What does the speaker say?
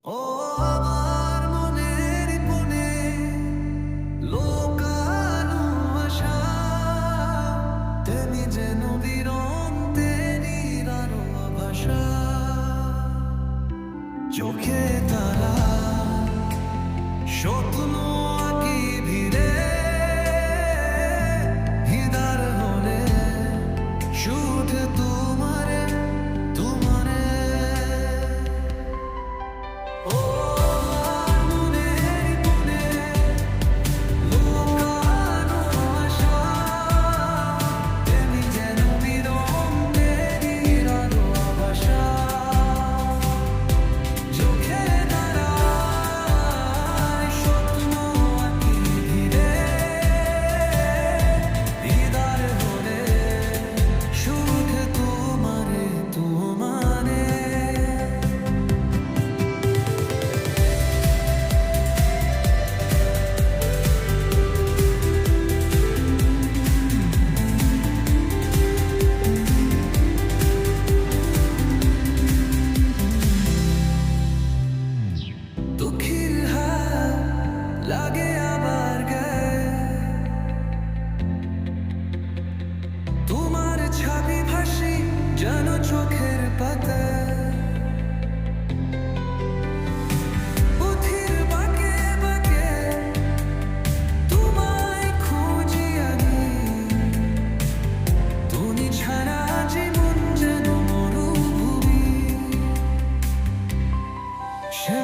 ও আমার মনের কোণে লোকানো আশা, তেমনি যেন দিগন্তেরই আরো ভাষা। চোখে তারা স্বপ্ন আঁকি ভিড়ে, হৃদয় হলে শুধু তোমারে তোমারে। ও আমার মনের কোণে লোকানো আশা, তেমনি যেন দিগন্তেরই আরো ভাষা। চোখে দাঁড়ায় স্বপ্ন আঁকি ভিড়ে, হৃদয় হলে শুধু তোমারে তোমারে। দুঃখের হাত লাগে আবার গায়ে, তোমার ছাবি ভাসি যেন চোখের পাতায়। পথের বাঁকে বাঁকে তোমায় খুঁজি আমি, তুমি ছাড়া জীবন যেন মরুভূমি। সে